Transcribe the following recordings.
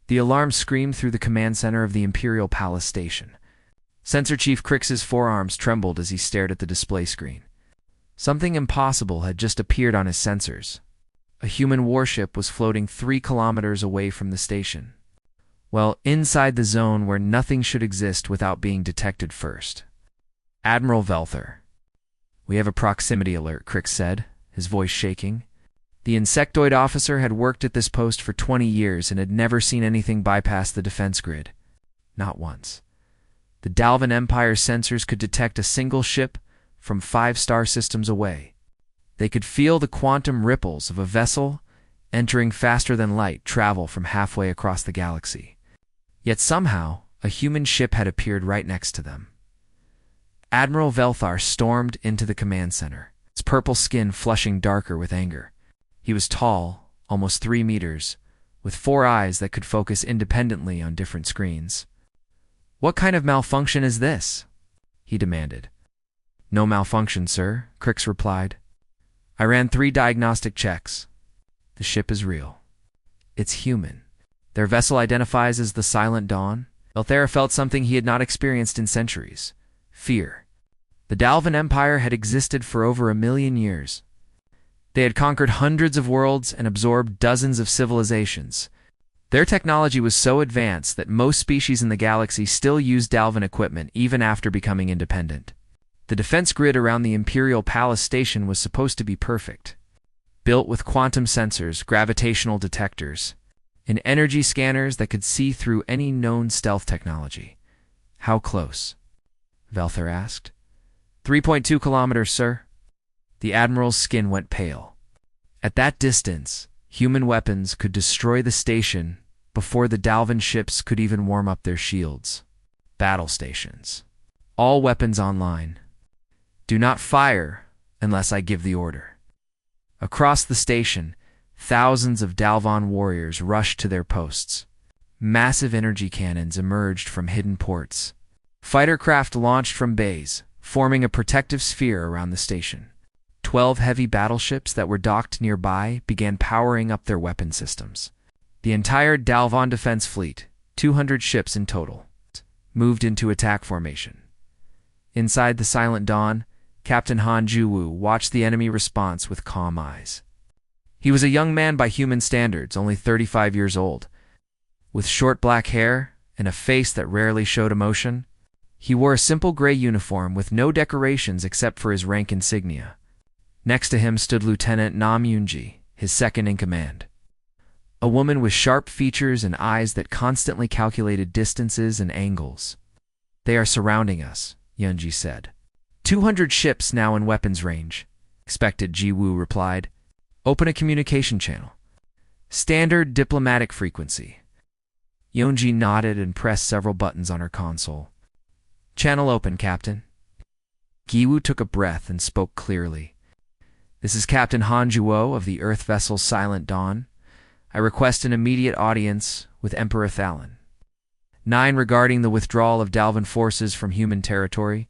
The alarm screamed through the command center of the Imperial Palace Station. Sensor Chief Crix's forearms trembled as he stared at the display screen. Something impossible had just appeared on his sensors. A human warship was floating 3 kilometers away from the station. Well, inside the zone where nothing should exist without being detected first. Admiral Velthor. "We have a proximity alert," Crix said, his voice shaking. The insectoid officer had worked at this post for 20 years and had never seen anything bypass the defense grid. Not once. The Dalvan Empire's sensors could detect a single ship from 5 star systems away. They could feel the quantum ripples of a vessel entering faster than light travel from halfway across the galaxy. Yet somehow, a human ship had appeared right next to them. Admiral Velthor stormed into the command center, his purple skin flushing darker with anger. He was tall, almost 3 meters, with 4 eyes that could focus independently on different screens. "What kind of malfunction is this?" he demanded. "No malfunction, sir," Crix replied. "I ran 3 diagnostic checks. The ship is real. It's human. Their vessel identifies as the Silent Dawn." Velthor felt something he had not experienced in centuries: fear. The Dalvan Empire had existed for over 1 million years. They had conquered hundreds of worlds and absorbed dozens of civilizations. Their technology was so advanced that most species in the galaxy still used Dalvan equipment even after becoming independent. The defense grid around the Imperial Palace Station was supposed to be perfect. Built with quantum sensors, gravitational detectors, and energy scanners that could see through any known stealth technology. "How close?" Velthor asked. 3.2 kilometers, sir." The Admiral's skin went pale. At that distance, human weapons could destroy the station before the Dalvan ships could even warm up their shields. Battle stations. All weapons online. Do not fire unless I give the order. Across the station, thousands of Dalvan warriors rushed to their posts. Massive energy cannons emerged from hidden ports. Fighter craft launched from bays, forming a protective sphere around the station. 12 heavy battleships that were docked nearby began powering up their weapon systems. The entire Dalvan defense fleet, 200 ships in total, moved into attack formation. Inside the Silent Dawn, Captain Han Juwu watched the enemy response with calm eyes. He was a young man by human standards, only 35 years old. With short black hair and a face that rarely showed emotion, he wore a simple gray uniform with no decorations except for his rank insignia. Next to him stood Lieutenant Nam Yunji, his second in command. A woman with sharp features and eyes that constantly calculated distances and angles. "They are surrounding us," Yunji said. 200 ships now in weapons range," Expected Jiwoo replied. "Open a communication channel. Standard diplomatic frequency." Yunji nodded and pressed several buttons on her console. "Channel open, Captain." Giwoo took a breath and spoke clearly. "This is Captain Han Juo of the Earth vessel Silent Dawn. I request an immediate audience with Emperor Thalon. 9 regarding the withdrawal of Dalvan forces from human territory.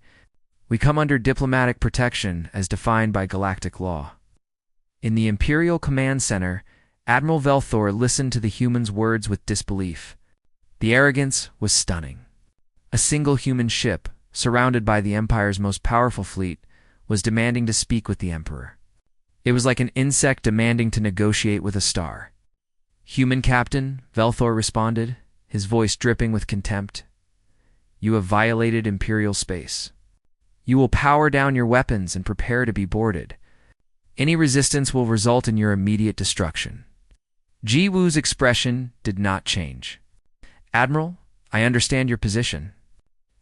We come under diplomatic protection as defined by galactic law." In the Imperial Command Center, Admiral Velthor listened to the human's words with disbelief. The arrogance was stunning. A single human ship, surrounded by the Empire's most powerful fleet, was demanding to speak with the Emperor. It was like an insect demanding to negotiate with a star. "Human Captain," Velthor responded, his voice dripping with contempt. "You have violated Imperial space. You will power down your weapons and prepare to be boarded. Any resistance will result in your immediate destruction." Jiwoo's expression did not change. "Admiral, I understand your position.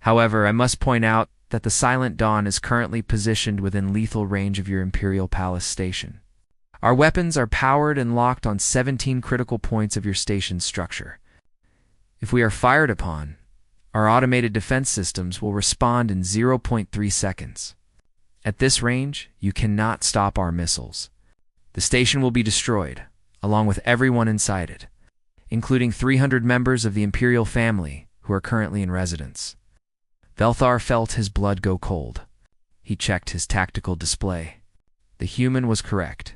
However, I must point out that the Silent Dawn is currently positioned within lethal range of your Imperial Palace Station. Our weapons are powered and locked on 17 critical points of your station's structure. If we are fired upon, our automated defense systems will respond in 0.3 seconds. At this range, you cannot stop our missiles. The station will be destroyed, along with everyone inside it, including 300 members of the Imperial family who are currently in residence." Velthor felt his blood go cold. He checked his tactical display. The human was correct.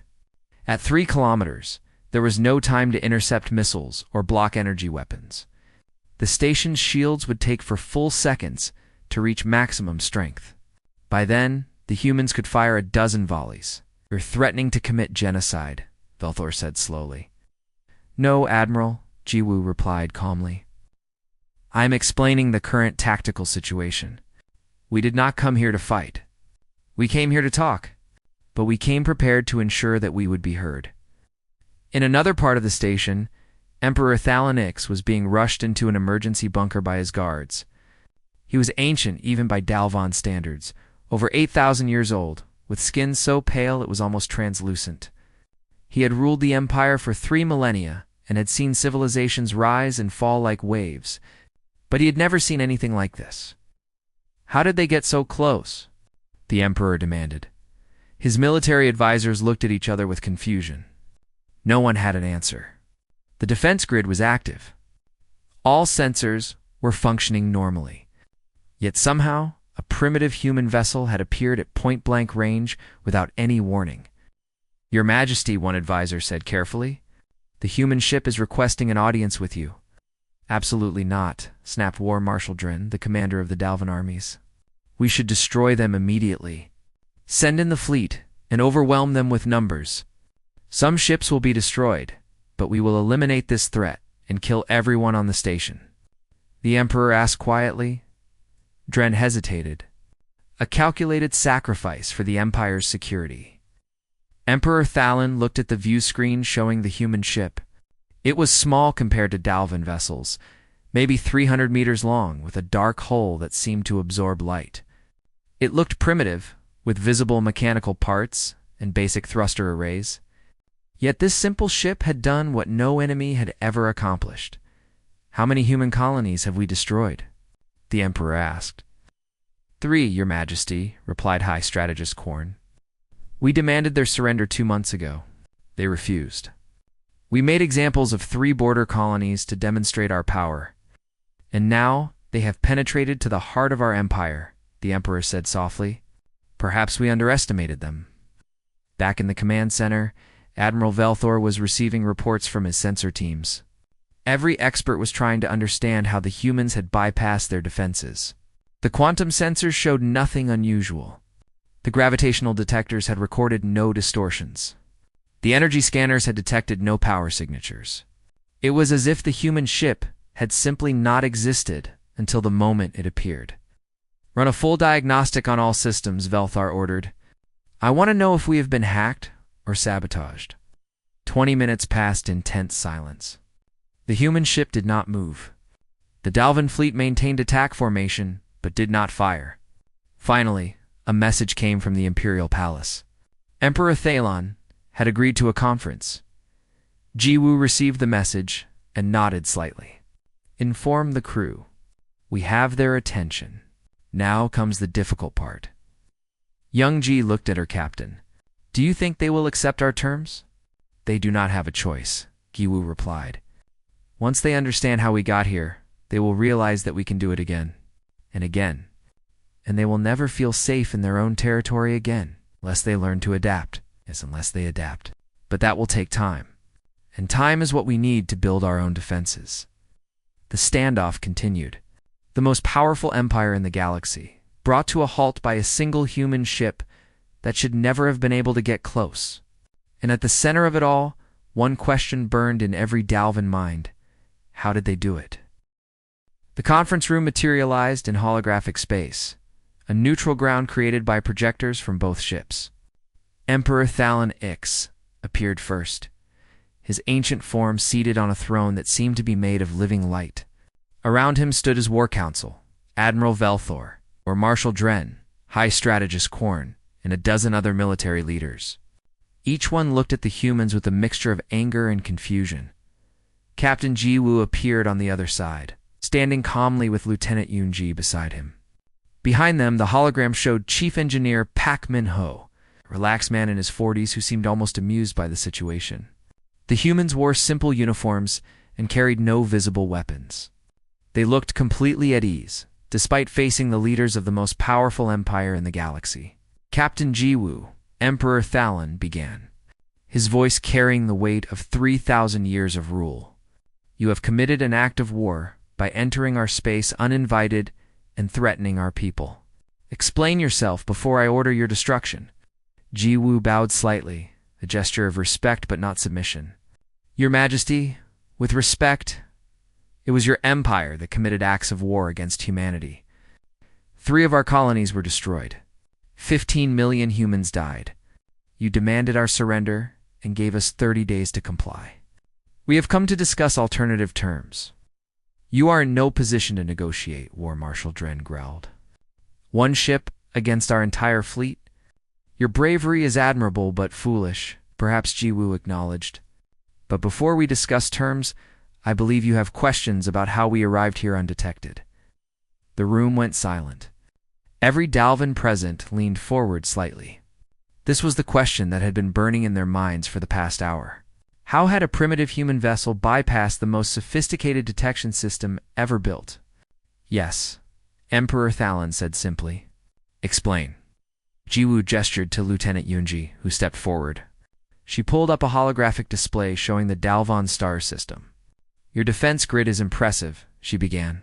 At 3 kilometers, There was no time to intercept missiles or block energy weapons. The station's shields would take for full seconds to reach maximum strength. By then, the humans could fire a dozen volleys. "You're threatening to commit genocide," Velthor said slowly. "No, Admiral," Jiwoo replied calmly. "I'm explaining the current tactical situation. We did not come here to fight. We came here to talk, but we came prepared to ensure that we would be heard." In another part of the station, Emperor Thalon Ix was being rushed into an emergency bunker by his guards. He was ancient even by Dalvon standards, over 8,000 years old, with skin so pale it was almost translucent. He had ruled the Empire for 3 millennia and had seen civilizations rise and fall like waves, but he had never seen anything like this. "How did they get so close?" the Emperor demanded. His military advisors looked at each other with confusion. No one had an answer. The defense grid was active. All sensors were functioning normally. Yet somehow, a primitive human vessel had appeared at point-blank range without any warning. "Your Majesty," one advisor said carefully, "the human ship is requesting an audience with you." "Absolutely not," snapped War Marshal Dren, the commander of the Dalvan armies. "We should destroy them immediately. Send in the fleet and overwhelm them with numbers. Some ships will be destroyed, but we will eliminate this threat and kill everyone on the station." The Emperor asked quietly. Dren hesitated. A calculated sacrifice for the Empire's security. Emperor Thalon looked at the view screen showing the human ship. It was small compared to Dalvan vessels, maybe 300 meters long, with a dark hull that seemed to absorb light. It looked primitive, with visible mechanical parts and basic thruster arrays. Yet this simple ship had done what no enemy had ever accomplished. "How many human colonies have we destroyed?" the Emperor asked. "3, Your Majesty," replied High Strategist Korn. "We demanded their surrender 2 months ago. They refused. We made examples of 3 border colonies to demonstrate our power. And now they have penetrated to the heart of our empire," the Emperor said softly. "Perhaps we underestimated them." Back in the command center, Admiral Velthor was receiving reports from his sensor teams. Every expert was trying to understand how the humans had bypassed their defenses. The quantum sensors showed nothing unusual. The gravitational detectors had recorded no distortions. The energy scanners had detected no power signatures. It was as if the human ship had simply not existed until the moment it appeared. "Run a full diagnostic on all systems," Velthor ordered. "I want to know if we have been hacked or sabotaged." 20 minutes passed in tense silence. The human ship did not move. The Dalvan fleet maintained attack formation, but did not fire. Finally, a message came from the Imperial Palace. Emperor Thalon had agreed to a conference. Jiwoo received the message and nodded slightly. "Inform the crew. We have their attention. Now comes the difficult part." Young Ji looked at her captain. "Do you think they will accept our terms?" "They do not have a choice," Jiwoo replied. "Once they understand how we got here, they will realize that we can do it again and again. And they will never feel safe in their own territory again, unless they learn to adapt. Yes, unless they adapt. But that will take time. And time is what we need to build our own defenses." The standoff continued. The most powerful empire in the galaxy, brought to a halt by a single human ship that should never have been able to get close. And at the center of it all, one question burned in every Dalvan mind. How did they do it? The conference room materialized in holographic space, a neutral ground created by projectors from both ships. Emperor Thalon Ix appeared first, his ancient form seated on a throne that seemed to be made of living light. Around him stood his war council, Admiral Velthor, or Marshal Dren, High Strategist Korn, and a dozen other military leaders. Each one looked at the humans with a mixture of anger and confusion. Captain Jiwoo appeared on the other side, standing calmly with Lieutenant Yoonji beside him. Behind them, the hologram showed Chief Engineer Pak Min-ho, a relaxed man in his 40s who seemed almost amused by the situation. The humans wore simple uniforms and carried no visible weapons. They looked completely at ease, despite facing the leaders of the most powerful empire in the galaxy. Captain Jiwoo, Emperor Thalon, began. his voice carrying the weight of 3,000 years of rule. "You have committed an act of war by entering our space uninvited and threatening our people. Explain yourself before I order your destruction." Jiwoo bowed slightly, a gesture of respect but not submission. "Your Majesty, with respect, it was your empire that committed acts of war against humanity. 3 of our colonies were destroyed. 15 million humans died. You demanded our surrender and gave us 30 days to comply. We have come to discuss alternative terms." "You are in no position to negotiate," War Marshal Dren growled. "One ship against our entire fleet? Your bravery is admirable but foolish," perhaps Jiwoo acknowledged. "But before we discuss terms, I believe you have questions about how we arrived here undetected." The room went silent. Every Dalvan present leaned forward slightly. This was the question that had been burning in their minds for the past hour. How had a primitive human vessel bypassed the most sophisticated detection system ever built? "Yes," Emperor Thalon said simply. "Explain." Jiwoo gestured to Lieutenant Yunji, who stepped forward. She pulled up a holographic display showing the Dalvan star system. "Your defense grid is impressive," she began.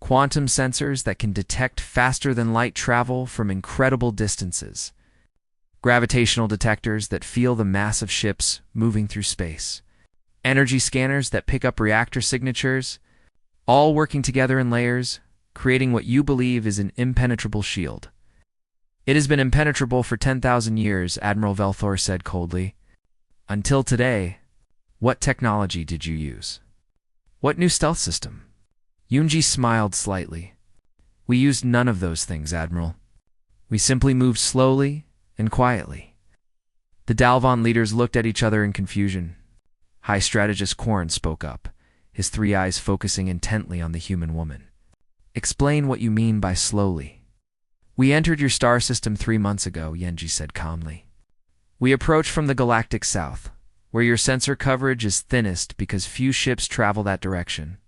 "Quantum sensors that can detect faster-than-light travel from incredible distances. Gravitational detectors that feel the mass of ships moving through space. Energy scanners that pick up reactor signatures, all working together in layers, creating what you believe is an impenetrable shield." "It has been impenetrable for 10,000 years," Admiral Velthor said coldly. "Until today, what technology did you use? What new stealth system?" Yunji smiled slightly. "We used none of those things, Admiral. We simply moved slowly and quietly." The Dalvan leaders looked at each other in confusion. High Strategist Korn spoke up, his 3 eyes focusing intently on the human woman. "Explain what you mean by slowly." "We entered your star system 3 months ago," Yenji said calmly. "We approach from the galactic south, where your sensor coverage is thinnest because few ships travel that direction.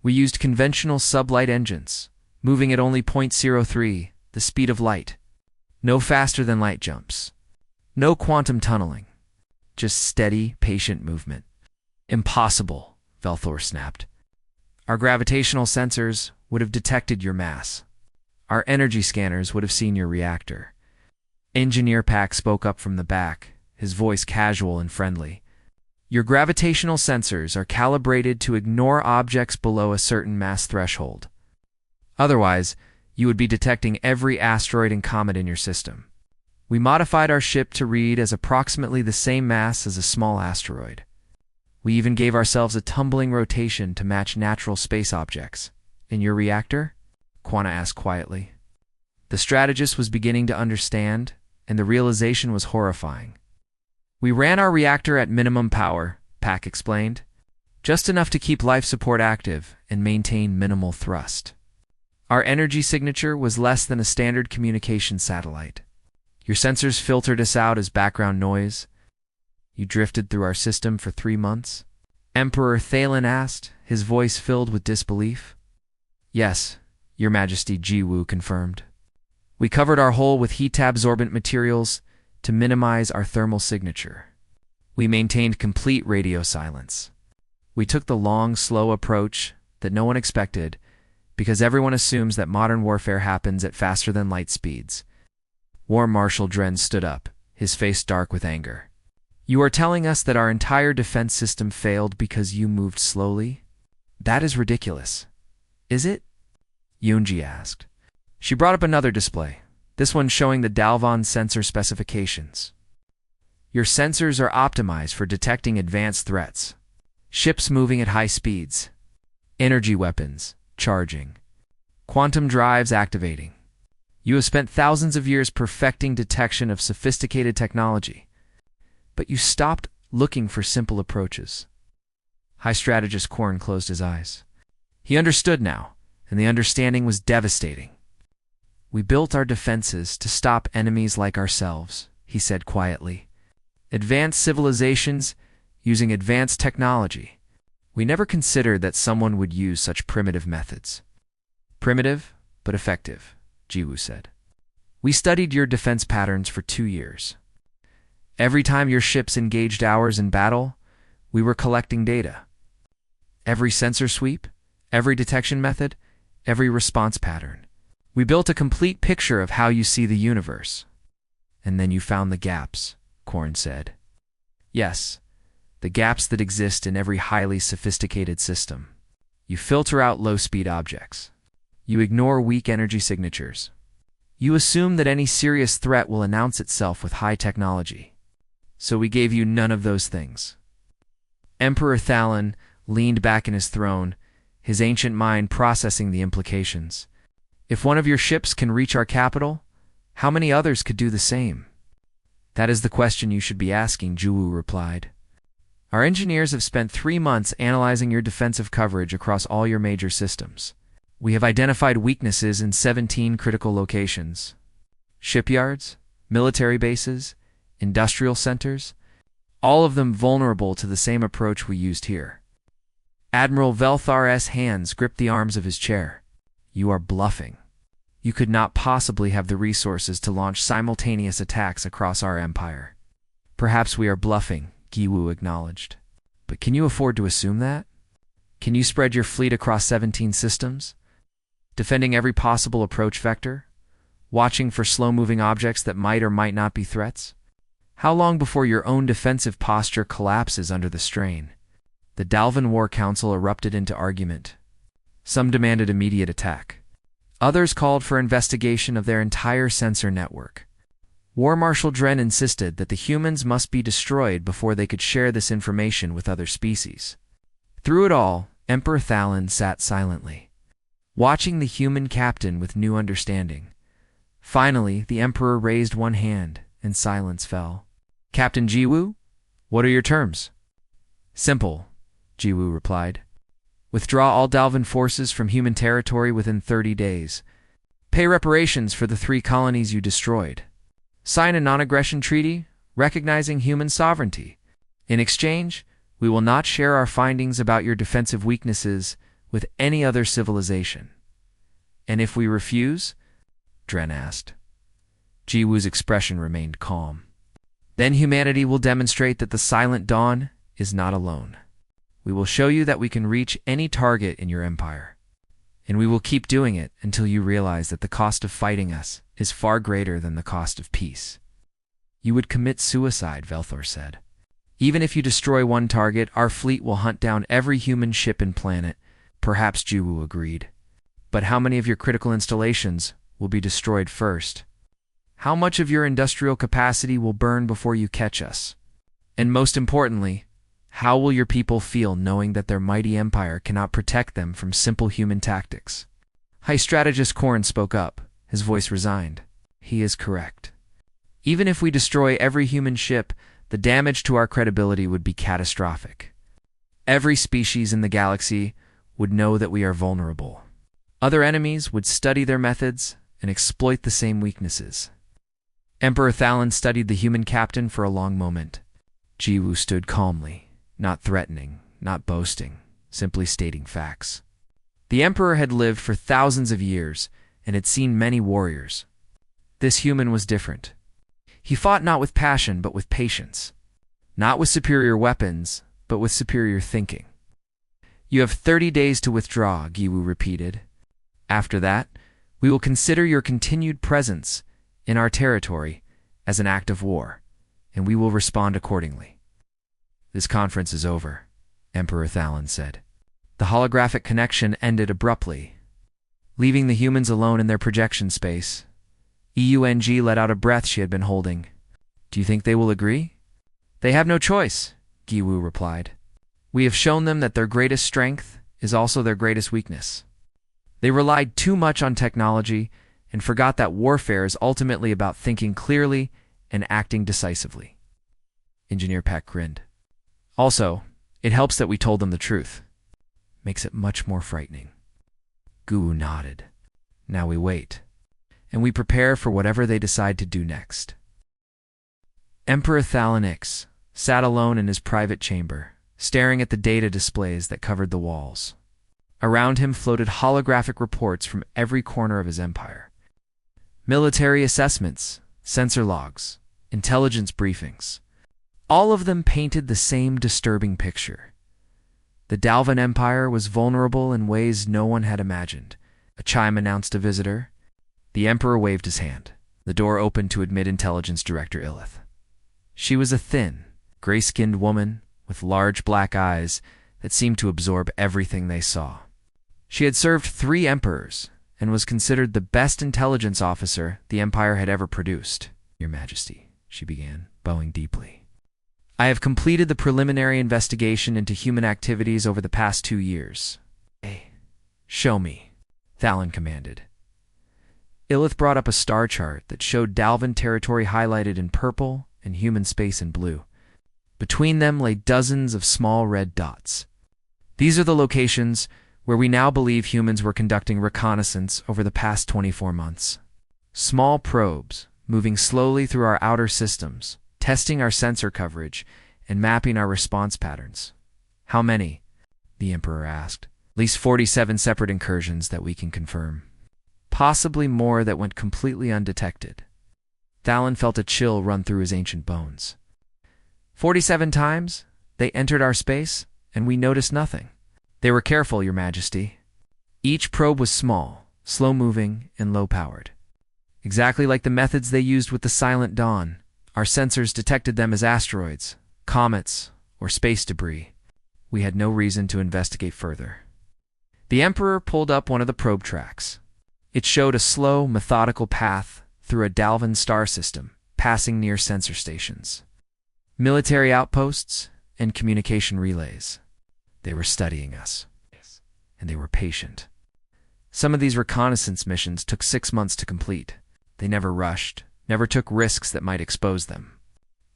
We used conventional sublight engines, moving at only 0.03, the speed of light. No faster-than-light jumps. No quantum tunneling. Just steady, patient movement." "Impossible," Velthor snapped. "Our gravitational sensors would have detected your mass. Our energy scanners would have seen your reactor." Engineer Pack spoke up from the back, his voice casual and friendly. "Your gravitational sensors are calibrated to ignore objects below a certain mass threshold. Otherwise, you would be detecting every asteroid and comet in your system. We modified our ship to read as approximately the same mass as a small asteroid. We even gave ourselves a tumbling rotation to match natural space objects." "In your reactor?" Quana asked quietly. The strategist was beginning to understand, and the realization was horrifying. "We ran our reactor at minimum power," Pack explained. "Just enough to keep life support active and maintain minimal thrust. Our energy signature was less than a standard communication satellite. Your sensors filtered us out as background noise. You drifted through our system for 3 months?" Emperor Thalon asked, his voice filled with disbelief. "Yes," Your Majesty, Jiwoo confirmed. "We covered our hull with heat-absorbent materials to minimize our thermal signature. We maintained complete radio silence. We took the long, slow approach that no one expected because everyone assumes that modern warfare happens at faster-than-light speeds." War Marshal Dren stood up, his face dark with anger. "You are telling us that our entire defense system failed because you moved slowly? That is ridiculous. Is it?" Yunji asked. She brought up another display, this one showing the Dalvan sensor specifications. "Your sensors are optimized for detecting advanced threats. Ships moving at high speeds. Energy weapons charging. Quantum drives activating. You have spent thousands of years perfecting detection of sophisticated technology. But you stopped looking for simple approaches." High Strategist Korn closed his eyes. He understood now, and the understanding was devastating. "We built our defenses to stop enemies like ourselves," he said quietly. "Advanced civilizations using advanced technology. We never considered that someone would use such primitive methods." "Primitive, but effective," Jiwoo said. "We studied your defense patterns for 2 years. Every time your ships engaged ours in battle, we were collecting data. Every sensor sweep, every detection method, every response pattern. We built a complete picture of how you see the universe. And then you found the gaps, Korn said. Yes, the gaps that exist in every highly sophisticated system. You filter out low-speed objects. You ignore weak energy signatures. You assume that any serious threat will announce itself with high technology. So we gave you none of those things. Emperor Thalon leaned back in his throne, his ancient mind processing the implications. If one of your ships can reach our capital, how many others could do the same? That is the question you should be asking, Jiwoo replied. Our engineers have spent 3 months analyzing your defensive coverage across all your major systems. We have identified weaknesses in 17 critical locations. Shipyards, military bases, industrial centers, all of them vulnerable to the same approach we used here. Admiral Velthar's hands gripped the arms of his chair. You are bluffing. You could not possibly have the resources to launch simultaneous attacks across our empire. Perhaps we are bluffing, Giwoo acknowledged. But can you afford to assume that? Can you spread your fleet across 17 systems? Defending every possible approach vector? Watching for slow-moving objects that might or might not be threats? How long before your own defensive posture collapses under the strain? The Dalvan War Council erupted into argument. Some demanded immediate attack. Others called for investigation of their entire sensor network. War Marshal Dren insisted that the humans must be destroyed before they could share this information with other species. Through it all, Emperor Thalon sat silently, watching the human captain with new understanding. Finally, the Emperor raised one hand, and silence fell. Captain Jiwoo, what are your terms? Simple, Jiwoo replied. Withdraw all Dalvan forces from human territory within 30 days. Pay reparations for the 3 colonies you destroyed. Sign a non-aggression treaty recognizing human sovereignty. In exchange, we will not share our findings about your defensive weaknesses with any other civilization. And if we refuse? Dren asked. Jiwoo's expression remained calm. Then humanity will demonstrate that the Silent Dawn is not alone. We will show you that we can reach any target in your empire. And we will keep doing it until you realize that the cost of fighting us is far greater than the cost of peace. You would commit suicide, Velthor said. Even if you destroy one target, our fleet will hunt down every human ship and planet. Perhaps, Jiwoo agreed. But how many of your critical installations will be destroyed first? How much of your industrial capacity will burn before you catch us? And most importantly, how will your people feel knowing that their mighty empire cannot protect them from simple human tactics? High Strategist Korn spoke up, his voice resigned. He is correct. Even if we destroy every human ship, the damage to our credibility would be catastrophic. Every species in the galaxy would know that we are vulnerable. Other enemies would study their methods and exploit the same weaknesses. Emperor Thalon studied the human captain for a long moment. Jiwoo stood calmly, not threatening, not boasting, simply stating facts. The Emperor had lived for thousands of years and had seen many warriors. This human was different. He fought not with passion but with patience. Not with superior weapons, but with superior thinking. You have 30 days to withdraw, Giwoo repeated. After that, we will consider your continued presence in our territory as an act of war, and we will respond accordingly. This conference is over, Emperor Thalon said. The holographic connection ended abruptly, leaving the humans alone in their projection space. EUNG let out a breath she had been holding. Do you think they will agree? They have no choice, Giwoo replied. We have shown them that their greatest strength is also their greatest weakness. They relied too much on technology and forgot that warfare is ultimately about thinking clearly and acting decisively. Engineer Peck grinned. Also, it helps that we told them the truth. Makes it much more frightening. Giwoo nodded. Now we wait, and we prepare for whatever they decide to do next. Emperor Thalon X sat alone in his private chamber, staring at the data displays that covered the walls. Around him floated holographic reports from every corner of his empire. Military assessments, sensor logs, intelligence briefings, All of them painted the same disturbing picture. The Dalvan Empire was vulnerable in ways no one had imagined. A chime announced a visitor. The Emperor waved his hand. The door opened to admit Intelligence Director Illith. She was a thin, gray-skinned woman with large black eyes that seemed to absorb everything they saw. She had served 3 emperors and was considered the best intelligence officer the Empire had ever produced. Your Majesty, she began, bowing deeply. I have completed the preliminary investigation into human activities over the past 2 years. Hey, show me, Thalon commanded. Illith brought up a star chart that showed Dalvan territory highlighted in purple and human space in blue. Between them lay dozens of small red dots. These are the locations where we now believe humans were conducting reconnaissance over the past 24 months. Small probes, moving slowly through our outer systems, testing our sensor coverage, and mapping our response patterns. How many? The Emperor asked. At least 47 separate incursions that we can confirm. Possibly more that went completely undetected. Thalon felt a chill run through his ancient bones. 47 times they entered our space, and we noticed nothing. They were careful, Your Majesty. Each probe was small, slow-moving, and low-powered. Exactly like the methods they used with the Silent Dawn, our sensors detected them as asteroids, comets, or space debris. We had no reason to investigate further. The Emperor pulled up one of the probe tracks. It showed a slow, methodical path through a Dalvan star system, passing near sensor stations, military outposts, and communication relays. They were studying us, and they were patient. Some of these reconnaissance missions took 6 months to complete. They never rushed, never took risks that might expose them.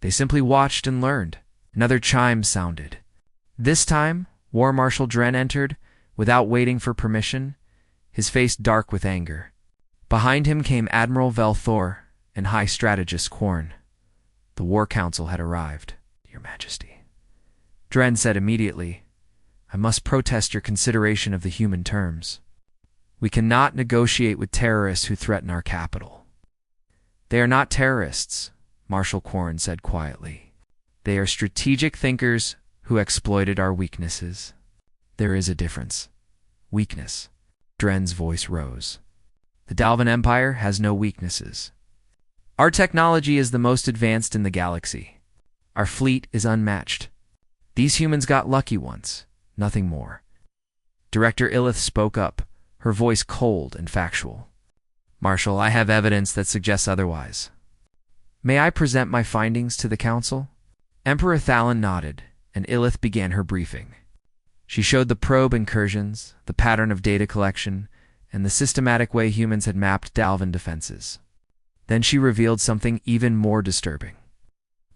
They simply watched and learned. Another chime sounded. This time, War Marshal Dren entered, without waiting for permission, his face dark with anger. Behind him came Admiral Velthor and High Strategist Quarn. The War Council had arrived, Your Majesty. Dren said immediately, I must protest your consideration of the human terms. We cannot negotiate with terrorists who threaten our capital. They are not terrorists, Marshal Quarn said quietly. They are strategic thinkers who exploited our weaknesses. There is a difference. Weakness. Dren's voice rose. The Dalvan Empire has no weaknesses. Our technology is the most advanced in the galaxy. Our fleet is unmatched. These humans got lucky once, nothing more. Director Illith spoke up, her voice cold and factual. Marshal, I have evidence that suggests otherwise. May I present my findings to the Council? Emperor Thalon nodded, and Illith began her briefing. She showed the probe incursions, the pattern of data collection, and the systematic way humans had mapped Dalvan defenses. Then she revealed something even more disturbing.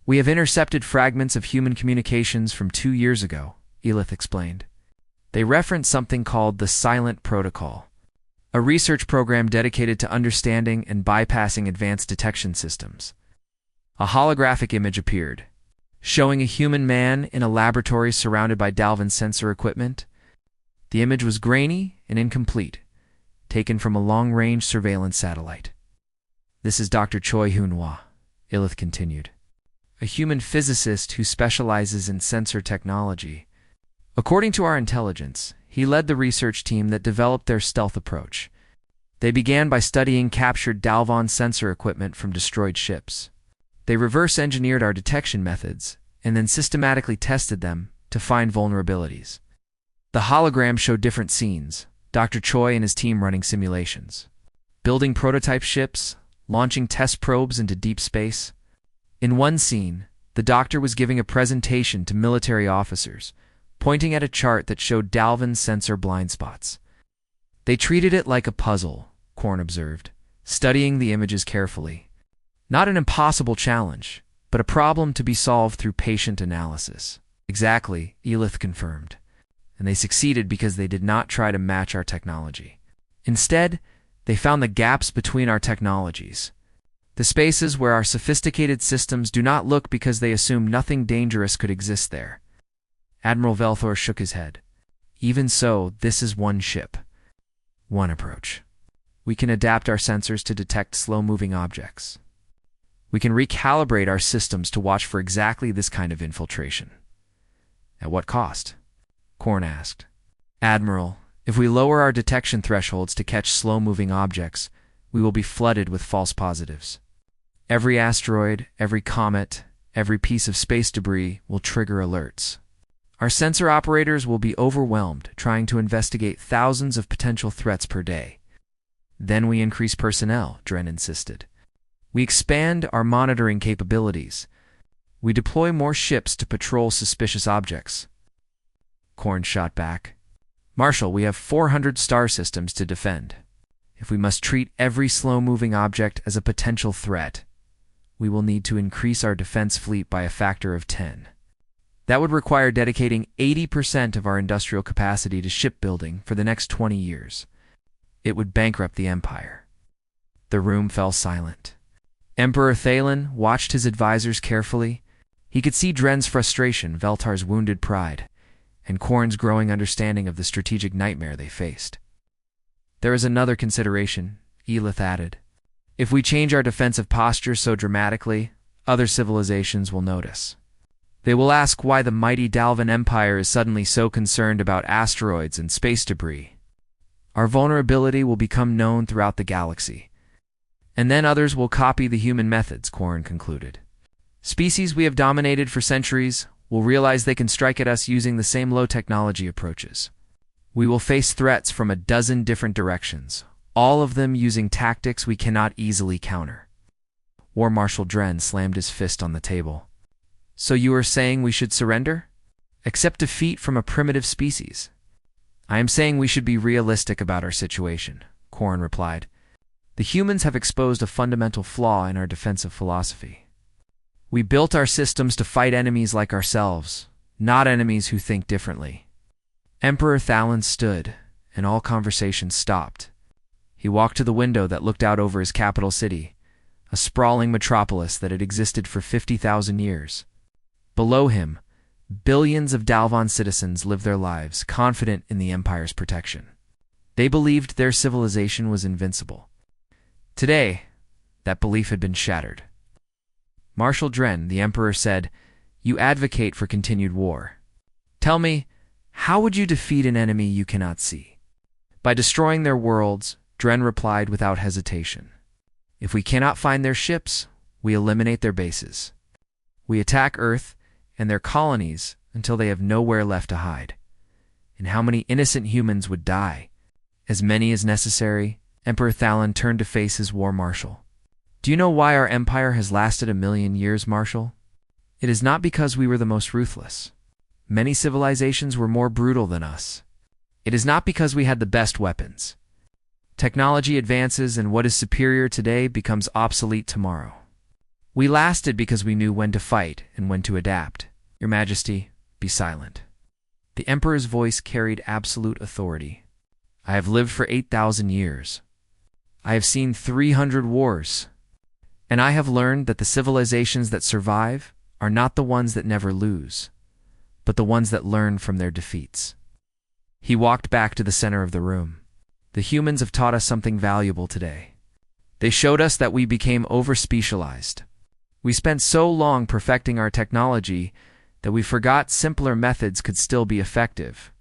We have intercepted fragments of human communications from 2 years ago, Illith explained. They reference something called the Silent Protocol, a research program dedicated to understanding and bypassing advanced detection systems. A holographic image appeared, showing a human man in a laboratory surrounded by Dalvan sensor equipment. The image was grainy and incomplete, taken from a long-range surveillance satellite. This is Dr. Choi Hoon-Hwa, Illith continued, a human physicist who specializes in sensor technology. According to our intelligence, he led the research team that developed their stealth approach. They began by studying captured Dalvan sensor equipment from destroyed ships. They reverse-engineered our detection methods and then systematically tested them to find vulnerabilities. The hologram showed different scenes, Dr. Choi and his team running simulations, building prototype ships, launching test probes into deep space. In one scene, the doctor was giving a presentation to military officers, pointing at a chart that showed Dalvan's sensor blind spots. They treated it like a puzzle, Quarn observed, studying the images carefully. Not an impossible challenge, but a problem to be solved through patient analysis. Exactly, Illith confirmed. And they succeeded because they did not try to match our technology. Instead, they found the gaps between our technologies, the spaces where our sophisticated systems do not look because they assume nothing dangerous could exist there. Admiral Velthor shook his head. Even so, this is one ship. One approach. We can adapt our sensors to detect slow-moving objects. We can recalibrate our systems to watch for exactly this kind of infiltration. At what cost? Korn asked. Admiral, if we lower our detection thresholds to catch slow-moving objects, we will be flooded with false positives. Every asteroid, every comet, every piece of space debris will trigger alerts. Our sensor operators will be overwhelmed trying to investigate thousands of potential threats per day. Then we increase personnel, Dren insisted. We expand our monitoring capabilities. We deploy more ships to patrol suspicious objects. Korn shot back. Marshal, we have 400 star systems to defend. If we must treat every slow-moving object as a potential threat, we will need to increase our defense fleet by a factor of 10. That would require dedicating 80% of our industrial capacity to shipbuilding for the next 20 years. It would bankrupt the Empire. The room fell silent. Emperor Thalen watched his advisors carefully. He could see Dren's frustration, Veltar's wounded pride, and Korn's growing understanding of the strategic nightmare they faced. There is another consideration, Elith added. If we change our defensive posture so dramatically, other civilizations will notice. They will ask why the mighty Dalvan Empire is suddenly so concerned about asteroids and space debris. Our vulnerability will become known throughout the galaxy. And then others will copy the human methods, Korn concluded. Species we have dominated for centuries will realize they can strike at us using the same low-technology approaches. We will face threats from a dozen different directions, all of them using tactics we cannot easily counter. War Marshal Dren slammed his fist on the table. So you are saying we should surrender? Accept defeat from a primitive species? I am saying we should be realistic about our situation, Korn replied. The humans have exposed a fundamental flaw in our defensive philosophy. We built our systems to fight enemies like ourselves, not enemies who think differently. Emperor Thalen stood, and all conversation stopped. He walked to the window that looked out over his capital city, a sprawling metropolis that had existed for 50,000 years. Below him, billions of Dalvan citizens lived their lives, confident in the Empire's protection. They believed their civilization was invincible. Today, that belief had been shattered. Marshal Dren, the Emperor said, you advocate for continued war. Tell me, how would you defeat an enemy you cannot see? By destroying their worlds, Dren replied without hesitation. If we cannot find their ships, we eliminate their bases. We attack Earth and their colonies until they have nowhere left to hide. And how many innocent humans would die? As many as necessary. Emperor Thalen turned to face his war marshal. Do you know why our empire has lasted 1,000,000 years, Marshal? It is not because we were the most ruthless. Many civilizations were more brutal than us. It is not because we had the best weapons. Technology advances and what is superior today becomes obsolete tomorrow. We lasted because we knew when to fight and when to adapt. Your Majesty, be silent. The Emperor's voice carried absolute authority. I have lived for 8,000 years. I have seen 300 wars. And I have learned that the civilizations that survive are not the ones that never lose, but the ones that learn from their defeats. He walked back to the center of the room. The humans have taught us something valuable today. They showed us that we became over-specialized. We spent so long perfecting our technology that we forgot simpler methods could still be effective.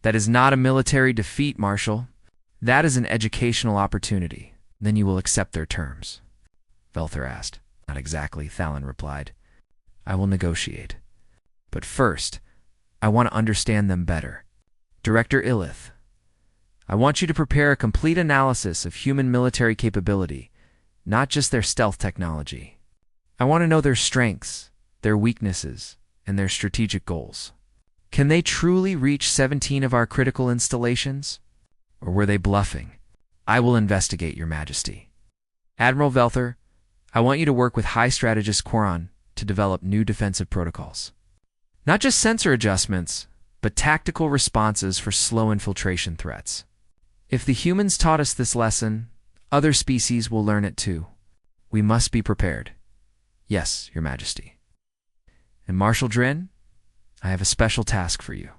That is not a military defeat, Marshal. That is an educational opportunity. Then you will accept their terms. Veltar asked. Not exactly, Thalen replied. I will negotiate. But first, I want to understand them better. Director Illith, I want you to prepare a complete analysis of human military capability, not just their stealth technology. I want to know their strengths, their weaknesses, and their strategic goals. Can they truly reach 17 of our critical installations? Or were they bluffing? I will investigate, Your Majesty. Admiral Veltar, I want you to work with High Strategist Koran to develop new defensive protocols. Not just sensor adjustments, but tactical responses for slow infiltration threats. If the humans taught us this lesson, other species will learn it too. We must be prepared. Yes, Your Majesty. And Marshal Dren, I have a special task for you.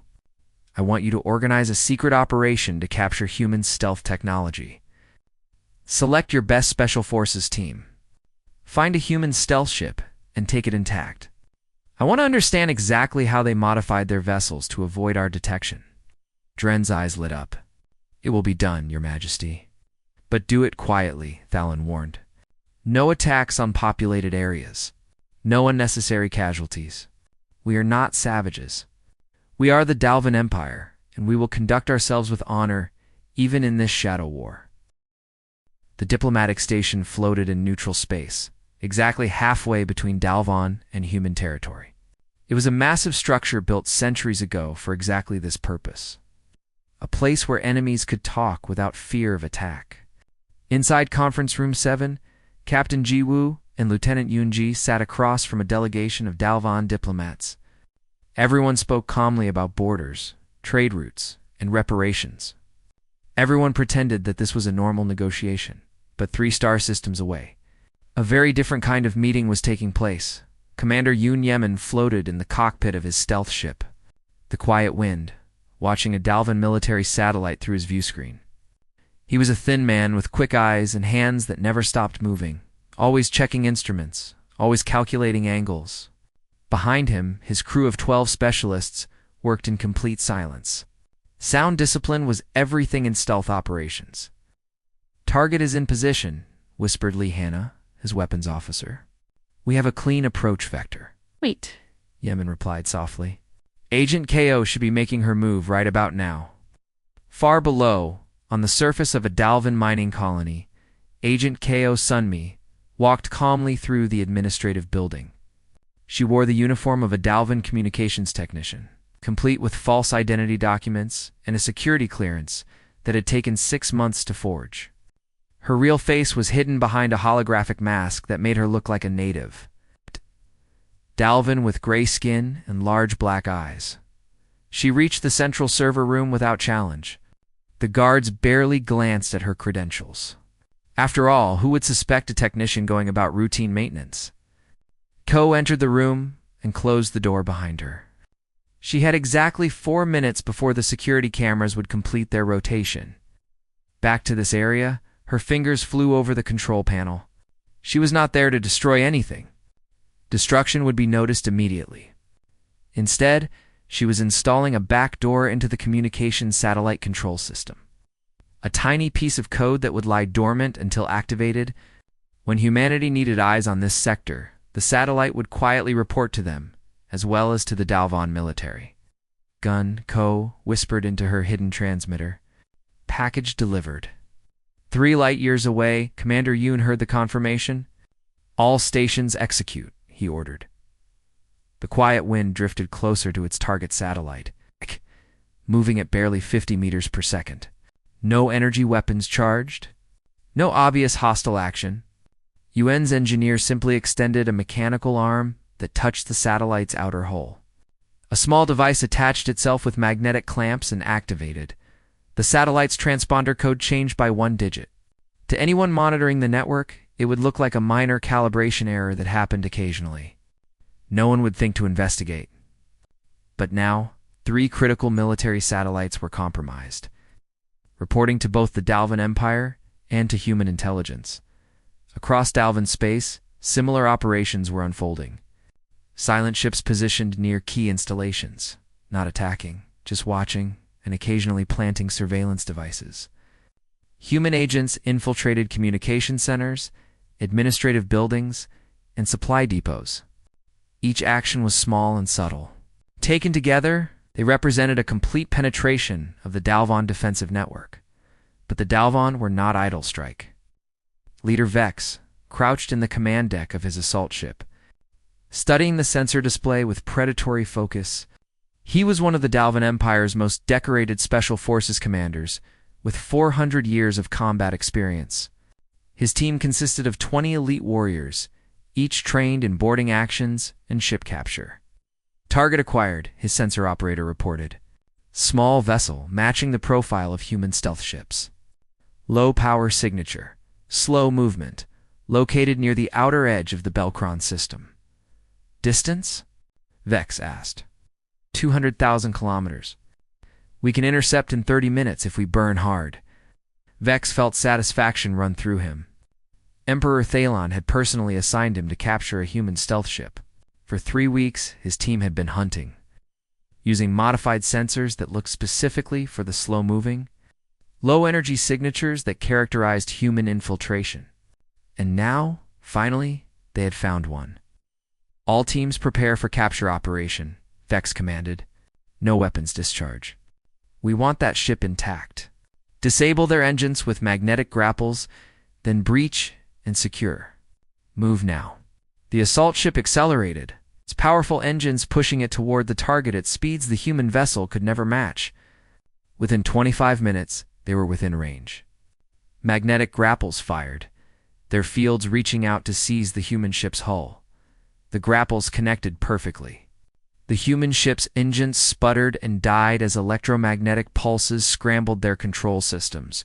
I want you to organize a secret operation to capture human stealth technology. Select your best Special Forces team. Find a human stealth ship and take it intact. I want to understand exactly how they modified their vessels to avoid our detection. Dren's eyes lit up. It will be done, Your Majesty. But do it quietly, Thalon warned. No attacks on populated areas. No unnecessary casualties. We are not savages. We are the Dalvan Empire, and we will conduct ourselves with honor, even in this shadow war. The diplomatic station floated in neutral space, exactly halfway between Dalvan and human territory. It was a massive structure built centuries ago for exactly this purpose. A place where enemies could talk without fear of attack. Inside Conference Room 7, Captain Jiwoo and Lieutenant Yunji sat across from a delegation of Dalvan diplomats. Everyone spoke calmly about borders, trade routes, and reparations. Everyone pretended that this was a normal negotiation, but 3 star systems away. A very different kind of meeting was taking place. Commander Yoon Yemin floated in the cockpit of his stealth ship, the Quiet Wind, watching a Dalvan military satellite through his view screen. He was a thin man with quick eyes and hands that never stopped moving, always checking instruments, always calculating angles. Behind him, his crew of 12 specialists worked in complete silence. Sound discipline was everything in stealth operations. "Target is in position," whispered Lee Hanna, his weapons officer. "We have a clean approach vector." Wait. Yemen replied softly. "Agent KO should be making her move right about now." Far below, on the surface of a Dalvan mining colony, Agent KO Sunmi walked calmly through the administrative building. She wore the uniform of a Dalvan communications technician, complete with false identity documents and a security clearance that had taken 6 months to forge. Her real face was hidden behind a holographic mask that made her look like a native. Dalvan with gray skin and large black eyes. She reached the central server room without challenge. The guards barely glanced at her credentials. After all, who would suspect a technician going about routine maintenance? Ko entered the room and closed the door behind her. She had exactly 4 minutes before the security cameras would complete their rotation. Back to this area, her fingers flew over the control panel. She was not there to destroy anything. Destruction would be noticed immediately. Instead, she was installing a back door into the communications satellite control system. A tiny piece of code that would lie dormant until activated. When humanity needed eyes on this sector, the satellite would quietly report to them, as well as to the Dalvan military. "Gun," Ko whispered into her hidden transmitter. "Package delivered." 3 light years away, Commander Yoon heard the confirmation. "All stations execute," he ordered. The Quiet Wind drifted closer to its target satellite, moving at barely 50 meters per second. No energy weapons charged. No obvious hostile action. Yuen's engineer simply extended a mechanical arm that touched the satellite's outer hull. A small device attached itself with magnetic clamps and activated. The satellite's transponder code changed by 1 digit. To anyone monitoring the network, it would look like a minor calibration error that happened occasionally. No one would think to investigate. But now, 3 critical military satellites were compromised, reporting to both the Dalvan Empire and to human intelligence. Across Dalvan space, similar operations were unfolding. Silent ships positioned near key installations, not attacking, just watching and occasionally planting surveillance devices. Human agents infiltrated communication centers, administrative buildings, and supply depots. Each action was small and subtle. Taken together, they represented a complete penetration of the Dalvan defensive network. But the Dalvan were not idle strike. Leader Vex crouched in the command deck of his assault ship, studying the sensor display with predatory focus. He was one of the Dalvan Empire's most decorated special forces commanders, with 400 years of combat experience. His team consisted of 20 elite warriors, each trained in boarding actions and ship capture. "Target acquired," his sensor operator reported. "Small vessel matching the profile of human stealth ships. Low power signature, slow movement, located near the outer edge of the Belkron system." "Distance?" Vex asked. 200,000 kilometers. "We can intercept in 30 minutes if we burn hard." Vex felt satisfaction run through him. Emperor Thalon had personally assigned him to capture a human stealth ship. For 3 weeks, his team had been hunting, using modified sensors that looked specifically for the slow-moving, low-energy signatures that characterized human infiltration. And now, finally, they had found one. "All teams prepare for capture operation," Vex commanded. "No weapons discharge. We want that ship intact. Disable their engines with magnetic grapples, then breach and secure. Move now." The assault ship accelerated, its powerful engines pushing it toward the target at speeds the human vessel could never match. Within 25 minutes, they were within range. Magnetic grapples fired, their fields reaching out to seize the human ship's hull. The grapples connected perfectly. The human ship's engines sputtered and died as electromagnetic pulses scrambled their control systems.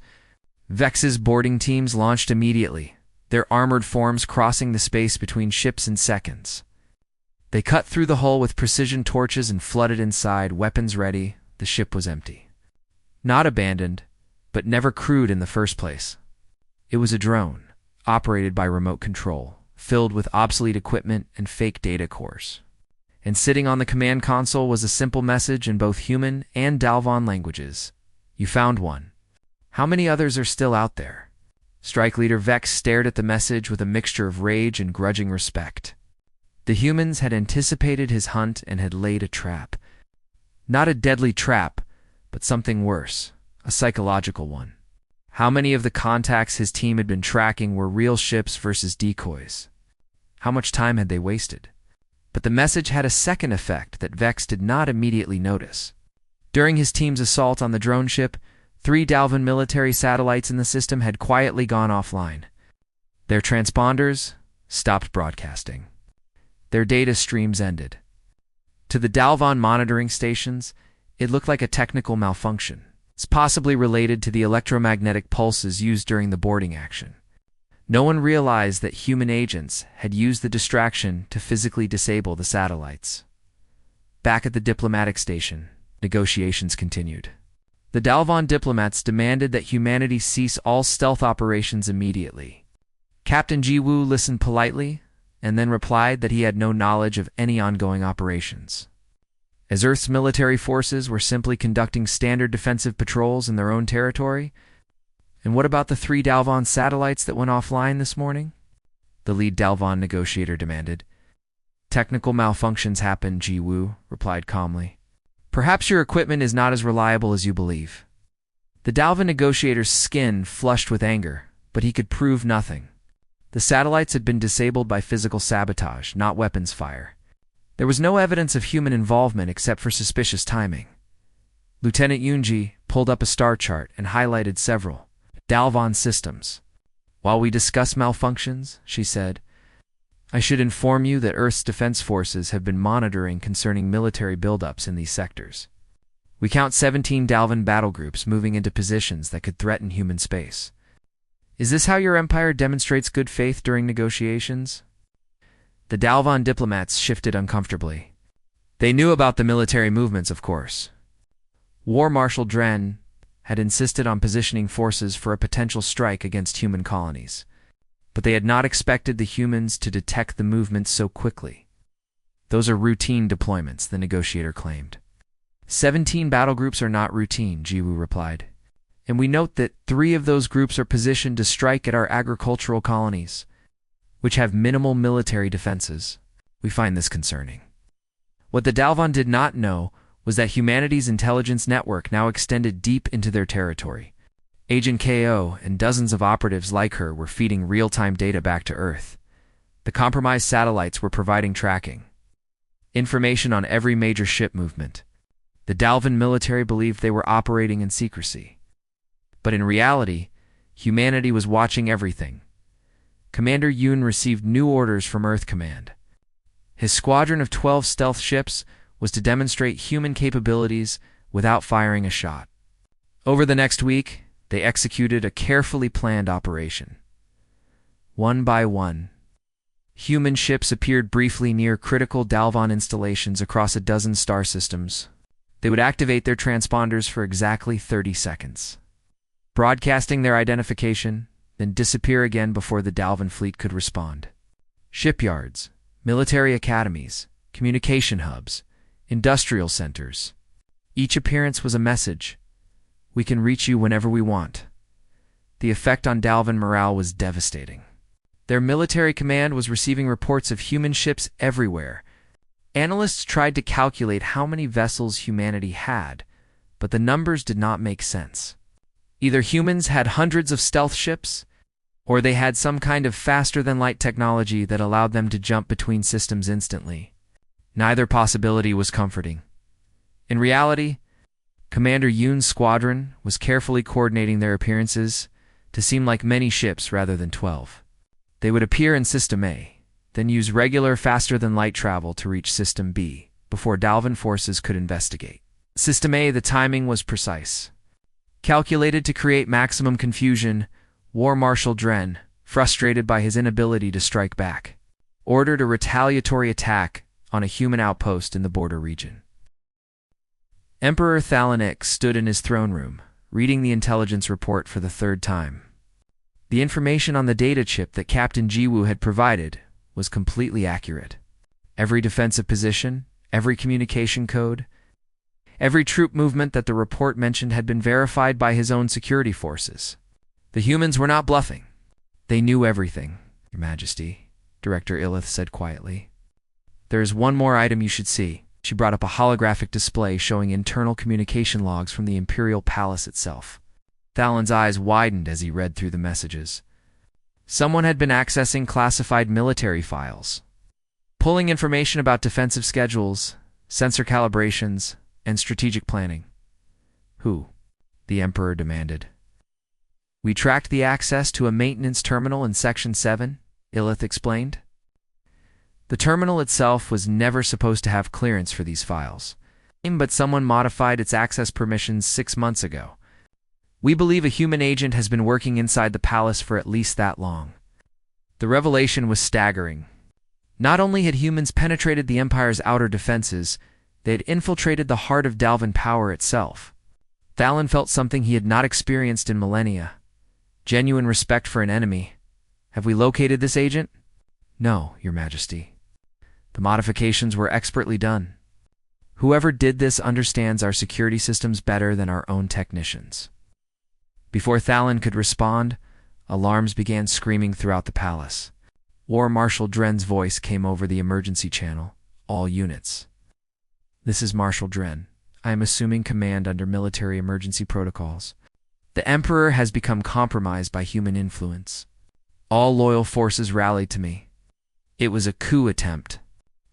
Vex's boarding teams launched immediately, their armored forms crossing the space between ships in seconds. They cut through the hull with precision torches and flooded inside, weapons ready. The ship was empty. Not abandoned, but never crewed in the first place. It was a drone, operated by remote control, filled with obsolete equipment and fake data cores. And sitting on the command console was a simple message in both human and Dalvan languages. "You found one. How many others are still out there?" Strike Leader Vex stared at the message with a mixture of rage and grudging respect. The humans had anticipated his hunt and had laid a trap. Not a deadly trap, but something worse, a psychological one. How many of the contacts his team had been tracking were real ships versus decoys? How much time had they wasted? But the message had a second effect that Vex did not immediately notice. During his team's assault on the drone ship, 3 Dalvan military satellites in the system had quietly gone offline. Their transponders stopped broadcasting. Their data streams ended. To the Dalvan monitoring stations, it looked like a technical malfunction. It's possibly related to the electromagnetic pulses used during the boarding action. No one realized that human agents had used the distraction to physically disable the satellites. Back at the diplomatic station, negotiations continued. The Dalvan diplomats demanded that humanity cease all stealth operations immediately. Captain Jiwoo listened politely, and then replied that he had no knowledge of any ongoing operations, as Earth's military forces were simply conducting standard defensive patrols in their own territory. "And what about the 3 Dalvan satellites that went offline this morning?" the lead Dalvan negotiator demanded. "Technical malfunctions happen," Jiwoo replied calmly. "Perhaps your equipment is not as reliable as you believe." The Dalvan negotiator's skin flushed with anger, but he could prove nothing. The satellites had been disabled by physical sabotage, not weapons fire. There was no evidence of human involvement except for suspicious timing. Lieutenant Yunji pulled up a star chart and highlighted several Dalvan systems. "While we discuss malfunctions," she said, "I should inform you that Earth's defense forces have been monitoring concerning military buildups in these sectors. We count 17 Dalvan battle groups moving into positions that could threaten human space. Is this how your empire demonstrates good faith during negotiations?" The Dalvan diplomats shifted uncomfortably. They knew about the military movements, of course. War Marshal Dren had insisted on positioning forces for a potential strike against human colonies, but they had not expected the humans to detect the movements so quickly. "Those are routine deployments," the negotiator claimed. 17 battle groups are not routine," Jiwoo replied. "And we note that 3 of those groups are positioned to strike at our agricultural colonies, which have minimal military defenses. We find this concerning." What the Dalvan did not know was that humanity's intelligence network now extended deep into their territory. Agent KO and dozens of operatives like her were feeding real-time data back to Earth. The compromised satellites were providing tracking, information on every major ship movement. The Dalvan military believed they were operating in secrecy. But in reality, humanity was watching everything. Commander Yoon received new orders from Earth Command. His squadron of 12 stealth ships was to demonstrate human capabilities without firing a shot. Over the next week, they executed a carefully planned operation. One by one, human ships appeared briefly near critical Dalvan installations across a dozen star systems. They would activate their transponders for exactly 30 seconds. Broadcasting their identification, then disappear again before the Dalvan fleet could respond. Shipyards, military academies, communication hubs, industrial centers. Each appearance was a message. We can reach you whenever we want. The effect on Dalvan morale was devastating. Their military command was receiving reports of human ships everywhere. Analysts tried to calculate how many vessels humanity had, but the numbers did not make sense. Either humans had hundreds of stealth ships, or they had some kind of faster-than-light technology that allowed them to jump between systems instantly. Neither possibility was comforting. In reality, Commander Yoon's squadron was carefully coordinating their appearances to seem like many ships rather than 12. They would appear in System A, then use regular faster-than-light travel to reach System B before Dalvan forces could investigate. System A, the timing was precise. Calculated to create maximum confusion, War Marshal Dren, frustrated by his inability to strike back, ordered a retaliatory attack on a human outpost in the border region. Emperor Thalanik stood in his throne room, reading the intelligence report for the third time. The information on the data chip that Captain Jiwoo had provided was completely accurate. Every defensive position, every communication code, every troop movement that the report mentioned had been verified by his own security forces. The humans were not bluffing. They knew everything, Your Majesty, Director Illith said quietly. There is one more item you should see. She brought up a holographic display showing internal communication logs from the Imperial Palace itself. Thalan's eyes widened as he read through the messages. Someone had been accessing classified military files, pulling information about defensive schedules, sensor calibrations, and strategic planning. Who? The Emperor demanded. We tracked the access to a maintenance terminal in Section 7, Illith explained. The terminal itself was never supposed to have clearance for these files, but someone modified its access permissions 6 months ago. We believe a human agent has been working inside the palace for at least that long. The revelation was staggering. Not only had humans penetrated the Empire's outer defenses, they had infiltrated the heart of Dalvan power itself. Thalan felt something he had not experienced in millennia. Genuine respect for an enemy. Have we located this agent? No, Your Majesty. The modifications were expertly done. Whoever did this understands our security systems better than our own technicians. Before Thalan could respond, alarms began screaming throughout the palace. War Marshal Dren's voice came over the emergency channel. All units. This is Marshal Dren. I am assuming command under military emergency protocols. The Emperor has become compromised by human influence. All loyal forces rallied to me. It was a coup attempt.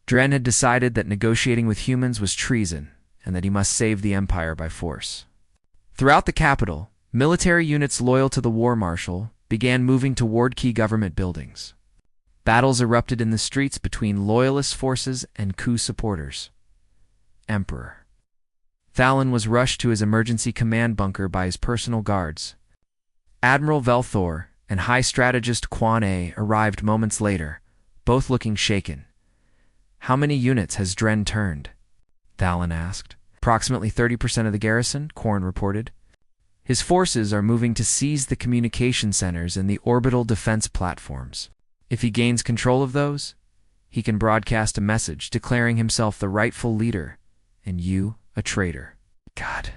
Dren had decided that negotiating with humans was treason, and that he must save the Empire by force. Throughout the capital, military units loyal to the War Marshal began moving toward key government buildings. Battles erupted in the streets between loyalist forces and coup supporters. Emperor. Thalan was rushed to his emergency command bunker by his personal guards. Admiral Velthor and High Strategist Quan A arrived moments later, both looking shaken. How many units has Dren turned? Thalan asked. Approximately 30% of the garrison, Quarn reported. His forces are moving to seize the communication centers and the orbital defense platforms. If he gains control of those, he can broadcast a message declaring himself the rightful leader, and you a traitor. God,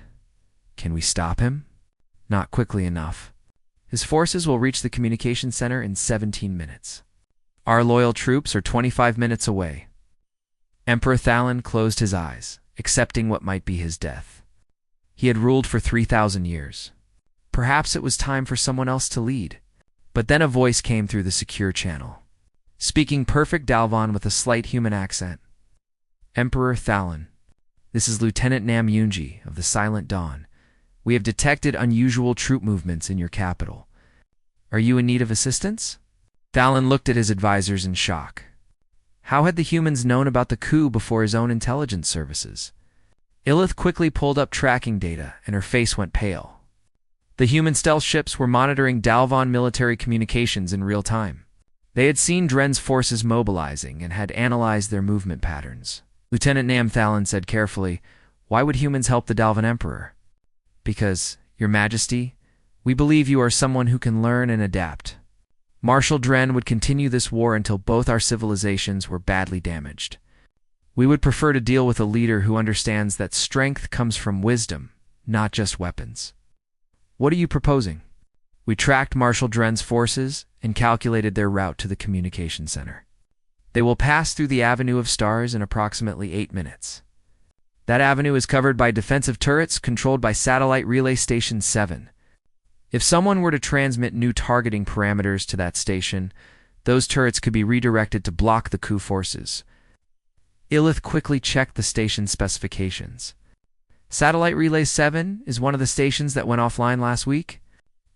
can we stop him? Not quickly enough. His forces will reach the communication center in 17 minutes. Our loyal troops are 25 minutes away. Emperor Thalan closed his eyes, accepting what might be his death. He had ruled for 3,000 years. Perhaps it was time for someone else to lead. But then a voice came through the secure channel, speaking perfect Dalvan with a slight human accent. Emperor Thalan, this is Lieutenant Nam Yunji of the Silent Dawn. We have detected unusual troop movements in your capital. Are you in need of assistance? Thalan looked at his advisors in shock. How had the humans known about the coup before his own intelligence services? Illith quickly pulled up tracking data, and her face went pale. The human stealth ships were monitoring Dalvan military communications in real time. They had seen Dren's forces mobilizing and had analyzed their movement patterns. Lieutenant Nam Thalan said carefully, "Why would humans help the Dalvan Emperor?" "Because, Your Majesty, We believe you are someone who can learn and adapt. Marshal Dren would continue this war until both our civilizations were badly damaged. We would prefer to deal with a leader who understands that strength comes from wisdom, not just weapons. What are you proposing? We tracked Marshal Dren's forces and calculated their route to the communication center. They will pass through the Avenue of Stars in approximately 8 minutes. That avenue is covered by defensive turrets controlled by Satellite Relay Station 7. If someone were to transmit new targeting parameters to that station, those turrets could be redirected to block the coup forces. Illith quickly checked the station's specifications. Satellite Relay 7 is one of the stations that went offline last week.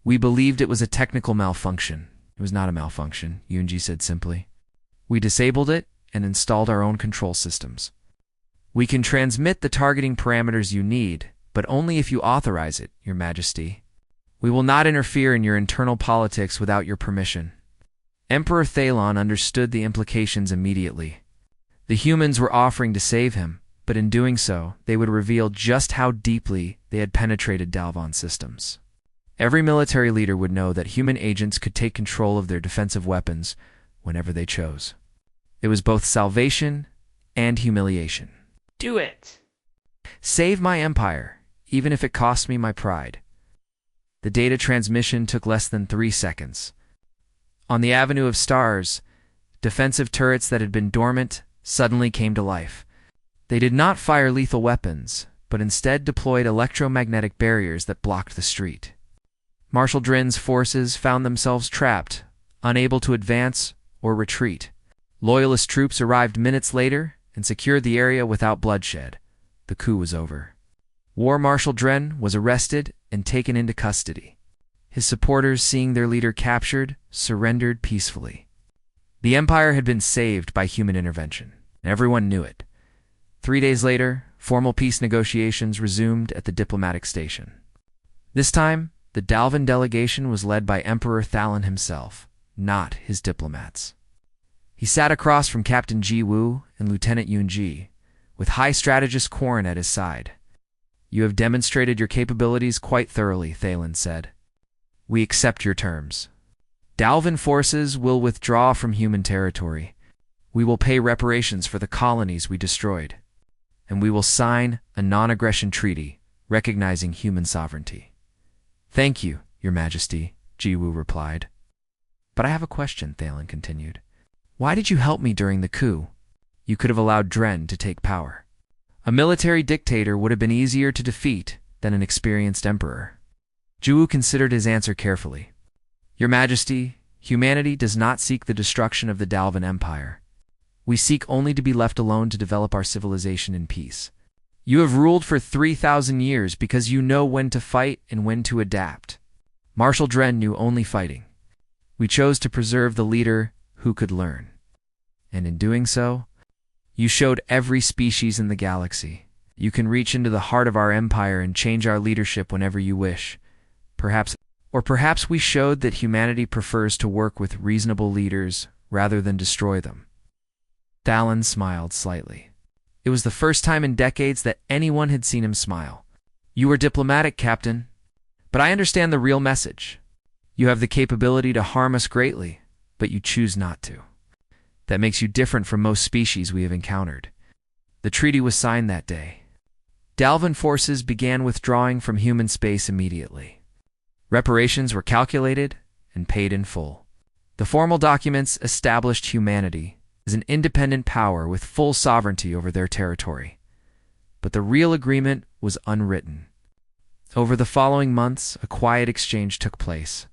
We believed it was a technical malfunction. It was not a malfunction, Yunji said simply. We disabled it and installed our own control systems. We can transmit the targeting parameters you need, but only if you authorize it, Your Majesty. We will not interfere in your internal politics without your permission. Emperor Thalon understood the implications immediately. The humans were offering to save him, but in doing so, they would reveal just how deeply they had penetrated Dalvon systems. Every military leader would know that human agents could take control of their defensive weapons whenever they chose. It was both salvation and humiliation. Do it! Save my empire, even if it cost me my pride. The data transmission took less than 3 seconds. On the Avenue of Stars, defensive turrets that had been dormant suddenly came to life. They did not fire lethal weapons, but instead deployed electromagnetic barriers that blocked the street. Marshal Dren's forces found themselves trapped, unable to advance or retreat. Loyalist troops arrived minutes later and secured the area without bloodshed. The coup was over. War Marshal Dren was arrested and taken into custody. His supporters, seeing their leader captured, surrendered peacefully. The empire had been saved by human intervention, and everyone knew it. 3 days later, formal peace negotiations resumed at the diplomatic station. This time, the Dalvin delegation was led by Emperor Thalon himself, not his diplomats. He sat across from Captain Ji Woo and Lieutenant Yunji, with High Strategist Quarren at his side. You have demonstrated your capabilities quite thoroughly, Thalon said. We accept your terms. Dalvin forces will withdraw from human territory. We will pay reparations for the colonies we destroyed. And we will sign a non-aggression treaty recognizing human sovereignty. Thank you, Your Majesty, Ji Woo replied. But I have a question, Thalon continued. Why did you help me during the coup? You could have allowed Dren to take power. A military dictator would have been easier to defeat than an experienced emperor. Ji Woo considered his answer carefully. Your Majesty, humanity does not seek the destruction of the Dalvin Empire. We seek only to be left alone to develop our civilization in peace. You have ruled for 3,000 years because you know when to fight and when to adapt. Marshal Dren knew only fighting. We chose to preserve the leader who could learn. And in doing so, you showed every species in the galaxy. You can reach into the heart of our empire and change our leadership whenever you wish. Perhaps we showed that humanity prefers to work with reasonable leaders rather than destroy them. Thalon smiled slightly. It was the first time in decades that anyone had seen him smile. You were diplomatic, Captain. But I understand the real message. You have the capability to harm us greatly, but you choose not to. That makes you different from most species we have encountered. The treaty was signed that day. Dalvin forces began withdrawing from human space immediately. Reparations were calculated and paid in full. The formal documents established humanity as an independent power with full sovereignty over their territory. But the real agreement was unwritten. Over the following months, a quiet exchange took place.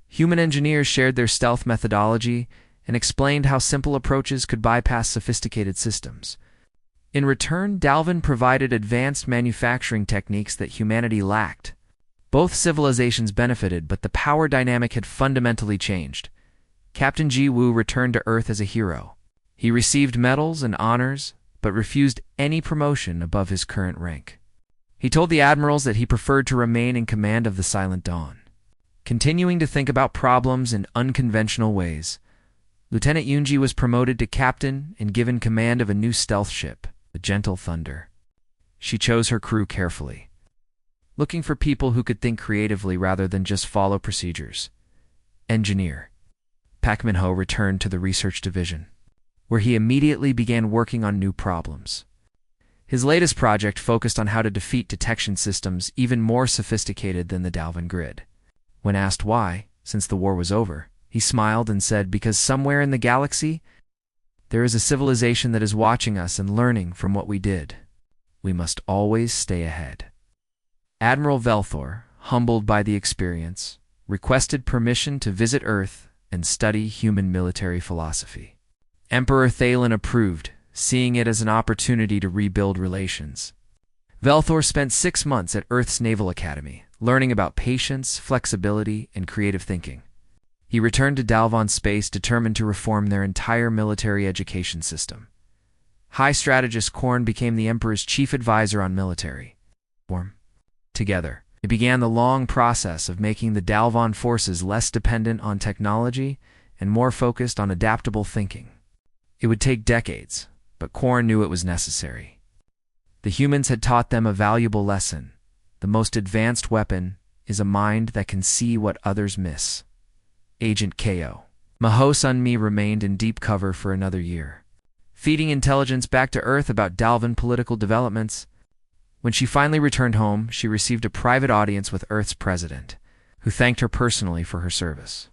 Human engineers shared their stealth methodology and explained how simple approaches could bypass sophisticated systems. In return, Dalvin provided advanced manufacturing techniques that humanity lacked. Both civilizations benefited, but the power dynamic had fundamentally changed. Captain Ji Woo returned to Earth as a hero. He received medals and honors, but refused any promotion above his current rank. He told the admirals that he preferred to remain in command of the Silent Dawn. Continuing to think about problems in unconventional ways, Lieutenant Yunji was promoted to captain and given command of a new stealth ship, the Gentle Thunder. She chose her crew carefully. looking for people who could think creatively rather than just follow procedures. Engineer. Pak Min-ho returned to the research division, where he immediately began working on new problems. His latest project focused on how to defeat detection systems even more sophisticated than the Dalvin grid. When asked why, since the war was over, he smiled and said, because somewhere in the galaxy, there is a civilization that is watching us and learning from what we did. We must always stay ahead. Admiral Velthor, humbled by the experience, requested permission to visit Earth and study human military philosophy. Emperor Thalen approved, seeing it as an opportunity to rebuild relations. Velthor spent 6 months at Earth's Naval Academy, learning about patience, flexibility, and creative thinking. He returned to Dalvon Space determined to reform their entire military education system. High Strategist Korn became the Emperor's chief advisor on military reform. Together, they began the long process of making the Dalvon forces less dependent on technology and more focused on adaptable thinking. It would take decades, but Korn knew it was necessary. The humans had taught them a valuable lesson. The most advanced weapon is a mind that can see what others miss. Agent KO. Maho Sun-mi remained in deep cover for another year, feeding intelligence back to Earth about Dalvin political developments. When she finally returned home, she received a private audience with Earth's president, who thanked her personally for her service.